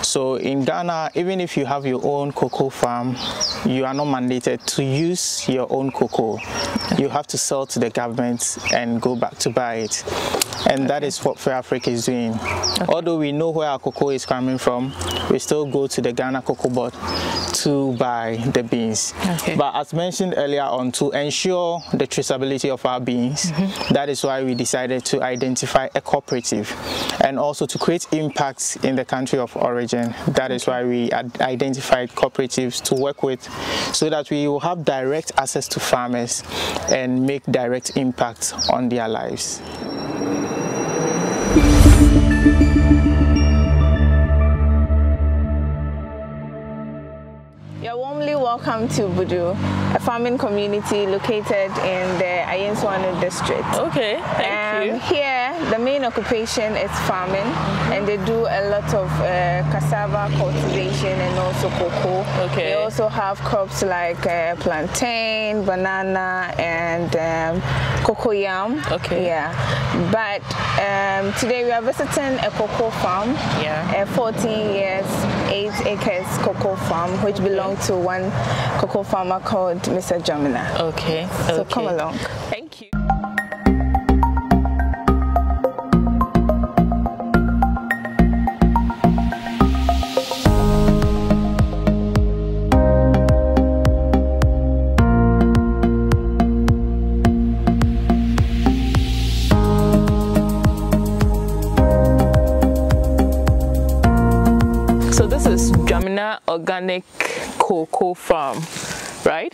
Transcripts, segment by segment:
So in Ghana, even if you have your own cocoa farm, you are not mandated to use your own cocoa. You have to sell to the government and go back to buy it. And that is what Fairafric is doing. Although we know where our cocoa is coming from, we still go to the Ghana Cocoa Board to buy the beans. But as mentioned earlier on, to ensure the traceability of our beans, that is why we decided to identify a cooperative, and also to create impacts in the country of origin. That is why we identified cooperatives to work with, so that we will have direct access to farmers and make direct impact on their lives. You're warmly welcome to Budu, a farming community located in the Ayenswanu district. Okay, thank you. Here, the main occupation is farming, and they do a lot of cassava cultivation and also cocoa. They also have crops like plantain, banana, and cocoyam. Yeah. But today we are visiting a cocoa farm, a 14 years, 8 acres cocoa farm, which belongs to one cocoa farmer called Mr. Jamina. So come along. Thank you. So this is Jamina Organic Cocoa Farm, right?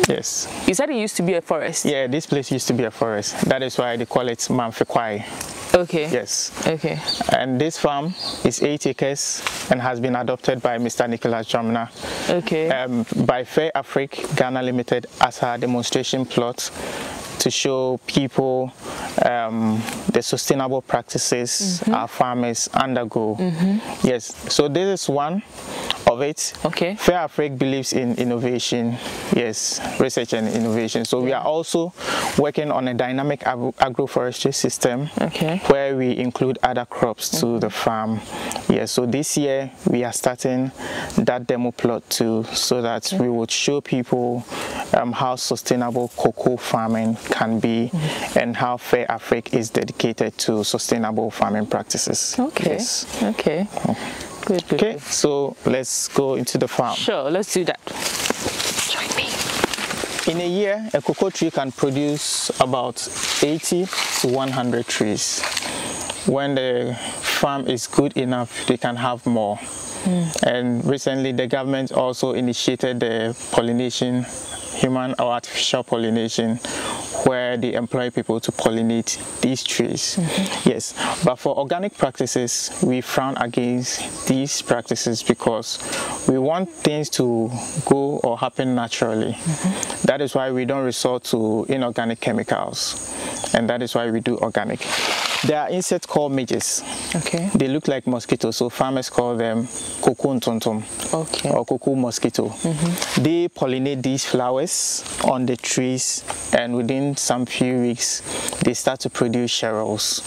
Yes. You said it used to be a forest? Yeah, this place used to be a forest. That is why they call it Manfekwai. Yes. And this farm is 8 acres and has been adopted by Mr. Nicholas Jamina. By Fairafric Ghana Limited as our demonstration plot to show people the sustainable practices our farmers undergo. Yes, so this is one of it. Fairafric believes in innovation, research and innovation. So we are also working on a dynamic agroforestry system where we include other crops to the farm. So this year we are starting that demo plot too, so that we would show people how sustainable cocoa farming can be and how Fairafric is dedicated to sustainable farming practices. Good. So let's go into the farm. Sure, let's do that. Join me. In a year, a cocoa tree can produce about 80 to 100 trees. When the farm is good enough, they can have more. And recently, the government also initiated the pollination, human or artificial pollination, where they employ people to pollinate these trees. But for organic practices, we frown against these practices because we want things to go or happen naturally. That is why we don't resort to inorganic chemicals, and that is why we do organic. There are insects called midges. They look like mosquitoes, so farmers call them cocoa ntontom or cocoa mosquito. They pollinate these flowers on the trees, and within some few weeks they start to produce sherrills.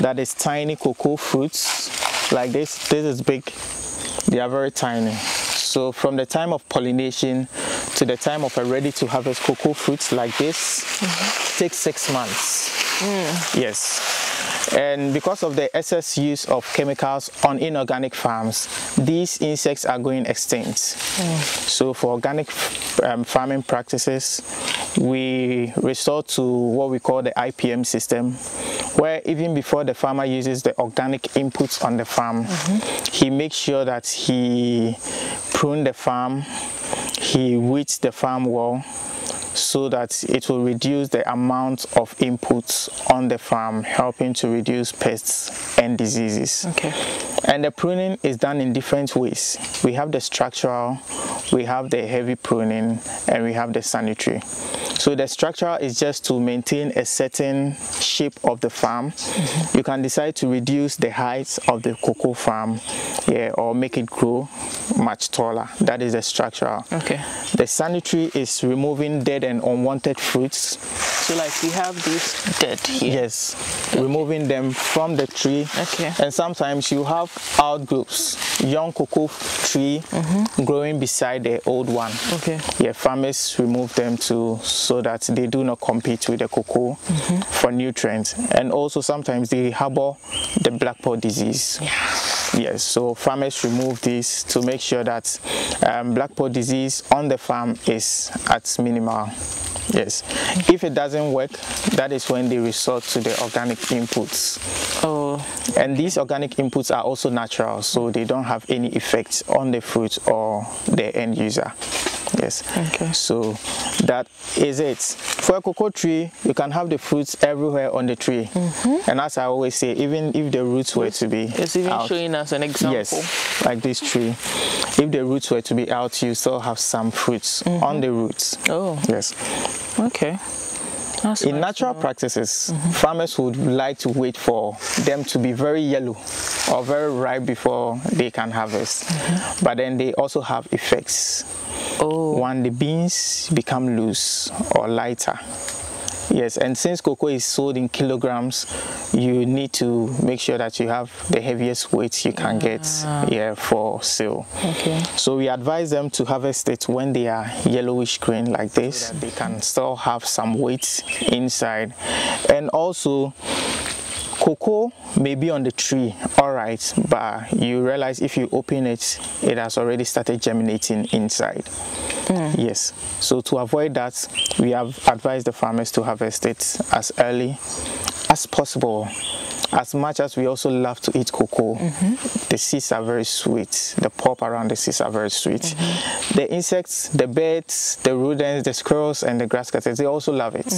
That is tiny cocoa fruits like this. This is big. They are very tiny. So from the time of pollination to the time of a ready to harvest cocoa fruits like this takes 6 months. And because of the excess use of chemicals on inorganic farms, these insects are going extinct. So for organic farming practices, we resort to what we call the IPM system, where even before the farmer uses the organic inputs on the farm, he makes sure that he prunes the farm, he weeds the farm well, so that it will reduce the amount of inputs on the farm, helping to reduce pests and diseases. And the pruning is done in different ways. We have the structural, we have the heavy pruning, and we have the sanitary. So the structure is just to maintain a certain shape of the farm. You can decide to reduce the height of the cocoa farm, or make it grow much taller. That is the structure. Okay. The sanitary is removing dead and unwanted fruits. So like we have this dead here. Yes, removing them from the tree. Okay. And sometimes you have outgrowths, young cocoa tree growing beside the old one. Okay. Yeah, farmers remove them so that they do not compete with the cocoa for nutrients. And also sometimes they harbor the black pod disease. Yes, so farmers remove these to make sure that black pod disease on the farm is at minimal. Yes, if it doesn't work, that is when they resort to the organic inputs. Oh. And these organic inputs are also natural, so they don't have any effect on the fruit or the end user. Yes. Okay. So that is it. For a cocoa tree, you can have the fruits everywhere on the tree. And as I always say, even if the roots were to be it's even out, showing us an example. Yes, like this tree. If the roots were to be out, you still have some fruits on the roots. Oh. Yes. Okay. That's in nice natural practices, farmers would like to wait for them to be very yellow or very ripe before they can harvest. But then they also have effects. Oh. When the beans become loose or lighter. Yes, and since cocoa is sold in kilograms, you need to make sure that you have the heaviest weight you can get for sale. Okay. So we advise them to harvest it when they are yellowish green like this, so that they can still have some weight inside. And also, cocoa may be on the tree, all right, but you realize if you open it, it has already started germinating inside. Yes, so to avoid that, we have advised the farmers to harvest it as early as possible. As much as we also love to eat cocoa, the seeds are very sweet. The pulp around the seeds are very sweet. The insects, the birds, the rodents, the squirrels, and the grass cutters, they also love it.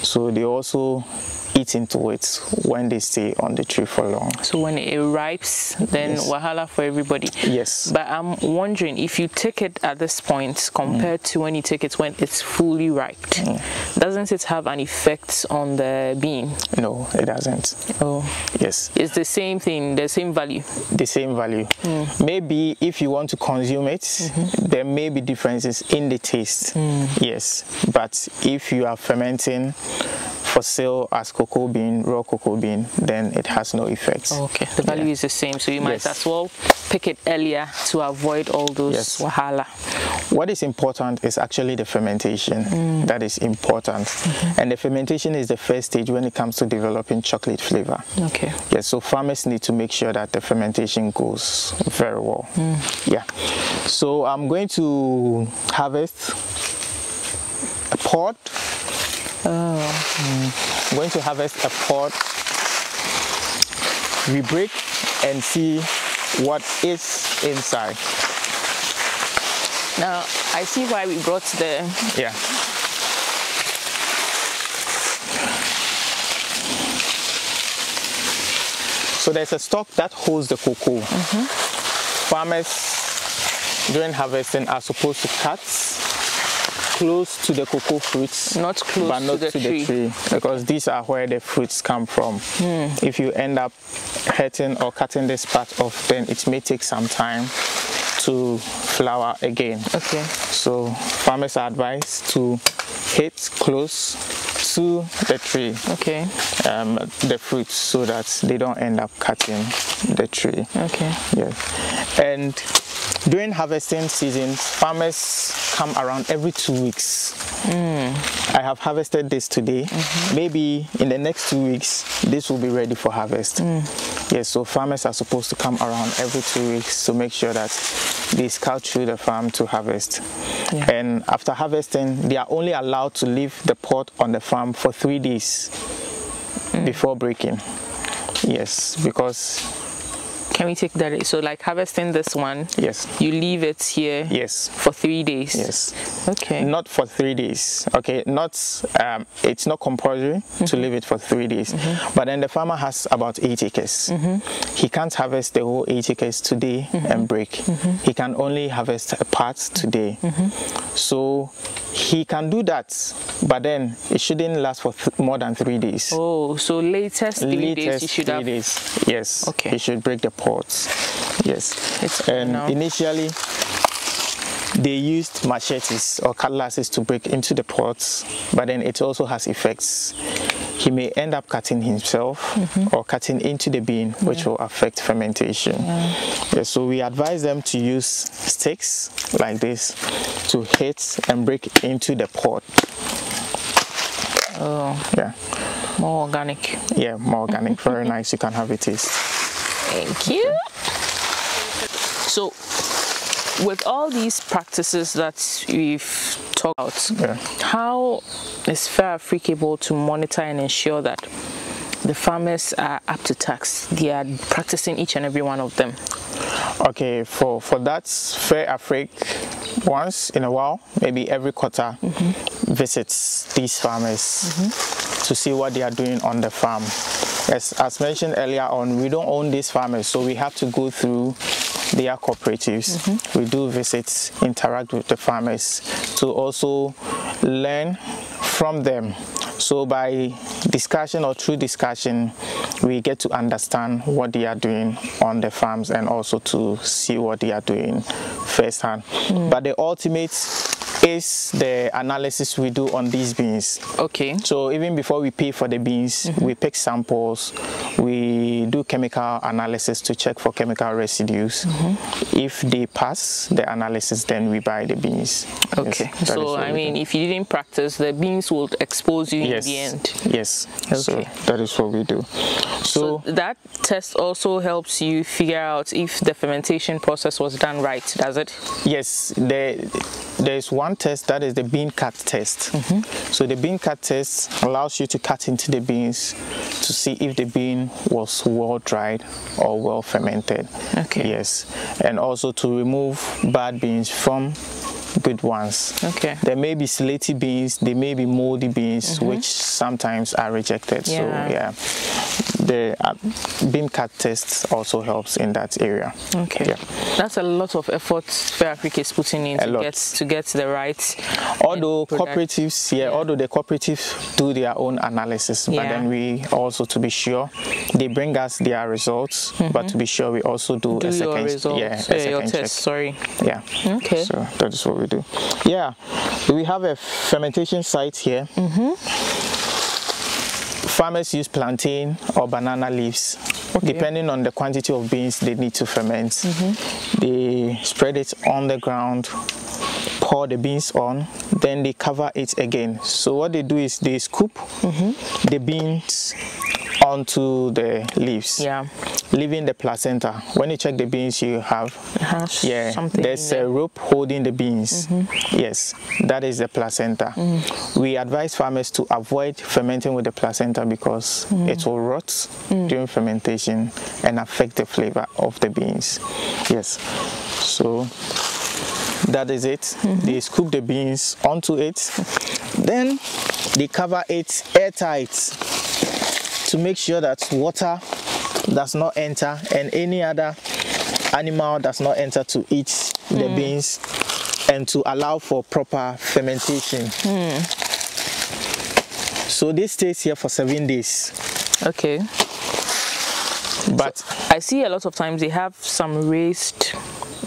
So they also eat into it when they stay on the tree for long. So when it ripes, then wahala for everybody. Yes. But I'm wondering, if you take it at this point compared to when you take it when it's fully ripe, doesn't it have an effect on the bean? No, it doesn't. Oh. Yes. It's the same thing, the same value? The same value. Maybe if you want to consume it, there may be differences in the taste. Yes. But if you are fermenting for sale as cocoa bean, raw cocoa bean, then it has no effect. Okay, the value is the same, so you might as well pick it earlier to avoid all those wahala. What is important is actually the fermentation. That is important. And the fermentation is the first stage when it comes to developing chocolate flavor. Okay. Yes, so farmers need to make sure that the fermentation goes very well. Yeah. So I'm going to harvest a pod. I'm going to harvest a pod. We break and see what is inside. Now, I see why we brought the... Yeah. So there's a stalk that holds the cocoa. Farmers during harvesting are supposed to cut close to the cocoa fruits, not close but not to the tree, because these are where the fruits come from. If you end up hurting or cutting this part off, then it may take some time to flower again. Okay. So farmers are advised to hit close to the tree, the fruits, so that they don't end up cutting the tree. Okay. Yes. And during harvesting seasons, farmers come around every 2 weeks. I have harvested this today. Maybe in the next 2 weeks, this will be ready for harvest. Yes, so farmers are supposed to come around every 2 weeks to make sure that they scout through the farm to harvest. And after harvesting, they are only allowed to leave the pod on the farm for 3 days before breaking. Yes, because... Can we take that? So like harvesting this one, you leave it here for 3 days. Yes. Okay. Not for 3 days. Okay, not it's not compulsory to leave it for 3 days. But then the farmer has about 8 acres. He can't harvest the whole 8 acres today and break. He can only harvest a part today. So he can do that but then it shouldn't last for more than 3 days. Oh, so latest 3 days you should have. Yes. Okay. You should break the pods. Yes. And initially, they used machetes or cutlasses to break into the pods, but then it also has effects. He may end up cutting himself or cutting into the bean, which will affect fermentation. So we advise them to use sticks like this to hit and break into the pod. Oh, yeah. More organic. Yeah, more organic. Very nice. You can have a taste. Thank you. So, with all these practices that we've talked about, how is Fairafric able to monitor and ensure that the farmers are up to task? They are practicing each and every one of them. Okay, for that, Fairafric once in a while, maybe every quarter, visits these farmers to see what they are doing on the farm. As mentioned earlier on, we don't own these farmers, so we have to go through their cooperatives. We do visits, interact with the farmers to also learn from them. So by discussion or through discussion, we get to understand what they are doing on the farms and also to see what they are doing firsthand. But the ultimate is the analysis we do on these beans. Okay. So even before we pay for the beans, we pick samples, we do chemical analysis to check for chemical residues. If they pass the analysis, then we buy the beans. Okay. Yes, so I mean, if you didn't practice, the beans will expose you in the end. Yes. Okay. So that is what we do. So that test also helps you figure out if the fermentation process was done right, does it? Yes. There's one test, that is the bean cut test. So the bean cut test allows you to cut into the beans to see if the bean was well dried or well fermented. Okay. Yes. And also to remove bad beans from good ones. Okay. There may be slaty beans, there may be moldy beans, which sometimes are rejected. So yeah, the bean cut test also helps in that area. Okay. Yeah. That's a lot of effort Fairafric is putting in to get the right. Although cooperatives, although the cooperatives do their own analysis, but then we also, to be sure, they bring us their results, but to be sure we also do a second, second check. Sorry. Yeah. Okay. So that is what we do. Yeah, we have a fermentation site here. Farmers use plantain or banana leaves. Depending on the quantity of beans they need to ferment. They spread it on the ground, pour the beans on, then they cover it again. So what they do is they scoop the beans onto the leaves, leaving the placenta. When you check the beans, you have there's a rope holding the beans. Yes, that is the placenta. We advise farmers to avoid fermenting with the placenta because it will rot during fermentation and affect the flavor of the beans. Yes, so that is it. They scoop the beans onto it, then they cover it airtight to make sure that water does not enter and any other animal does not enter to eat the beans, and to allow for proper fermentation. So this stays here for 7 days. Okay. But so I see a lot of times they have some raised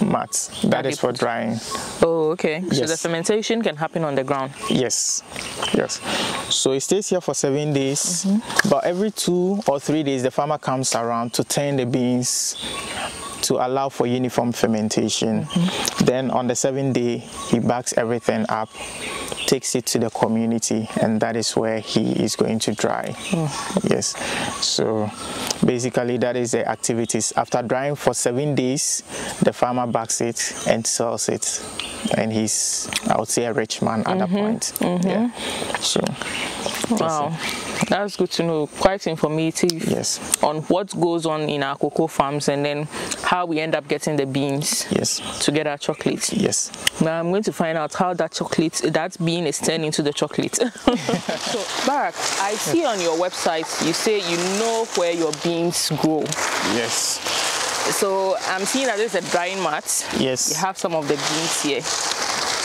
mats. That is for drying. Oh, okay. Yes. So the fermentation can happen on the ground. Yes. Yes. So it stays here for 7 days. But every 2 or 3 days, the farmer comes around to turn the beans to allow for uniform fermentation. Then on the 7th day, he bags everything up, takes it to the community, and that is where he is going to dry. Yes. So basically that is the activities. After drying for 7 days, the farmer bags it and sells it, and he's, I would say, a rich man at that point. Yeah. So wow, that's good to know. Quite informative. Yes. On what goes on in our cocoa farms and then how we end up getting the beans. Yes. To get our chocolate. Yes. Now I'm going to find out how that bean is turned into the chocolate. So Barak, I see on your website you say you know where your beans grow. Yes. So I'm seeing that there's a drying mat. Yes. You have some of the beans here.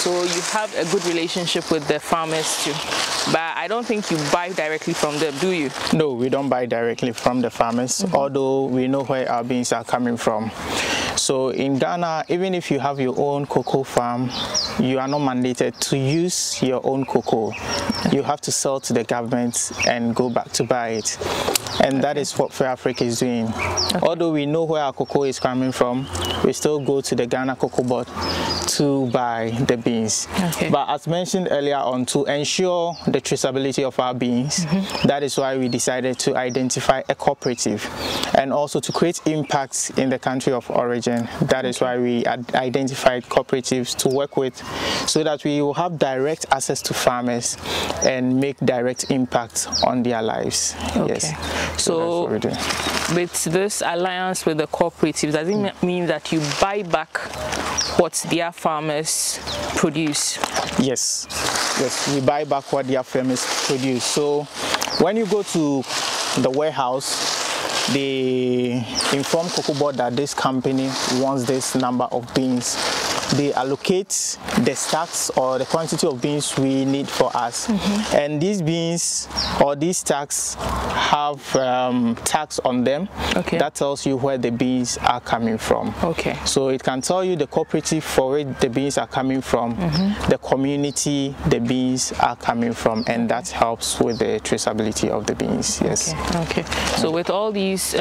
So you have a good relationship with the farmers too. But I don't think you buy directly from them, do you? No, we don't buy directly from the farmers, although we know where our beans are coming from. So in Ghana, even if you have your own cocoa farm, you are not mandated to use your own cocoa. You have to sell to the government and go back to buy it. And that is what Fairafric is doing. Although we know where our cocoa is coming from, we still go to the Ghana Cocoa Board to buy the beans. But as mentioned earlier on, to ensure the traceability of our beans, that is why we decided to identify a cooperative and also to create impacts in the country of origin. That is why we identified cooperatives to work with, so that we will have direct access to farmers and make direct impact on their lives. Yes. So with this alliance with the cooperatives, does it mean that you buy back what their farmers produce? Yes, we buy back what their farmers produce. So when you go to the warehouse, they inform Cocoa Board that this company wants this number of beans. They allocate the stacks or the quantity of beans we need for us. And these beans or these stacks have tags on them. That tells you where the beans are coming from. So it can tell you the cooperative for which the beans are coming from, the community the beans are coming from, and that helps with the traceability of the beans. Yes. So with all these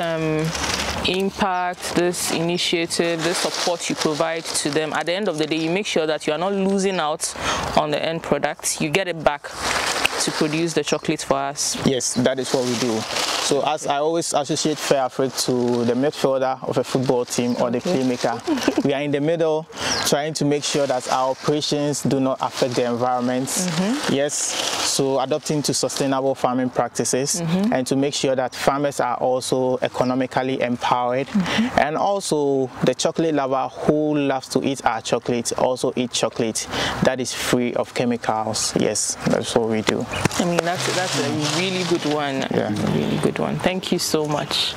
impact, this initiative, this support you provide to them, at the end of the day, you make sure that you are not losing out on the end product. You get it back to produce the chocolate for us. Yes, that is what we do. So as I always associate Fairafric to the midfielder of a football team or the playmaker, we are in the middle trying to make sure that our operations do not affect the environment. Yes, so adopting to sustainable farming practices and to make sure that farmers are also economically empowered, and also the chocolate lover who loves to eat our chocolate also eat chocolate that is free of chemicals. Yes, that's what we do. I mean, that's a really good one. A really good one. Thank you so much.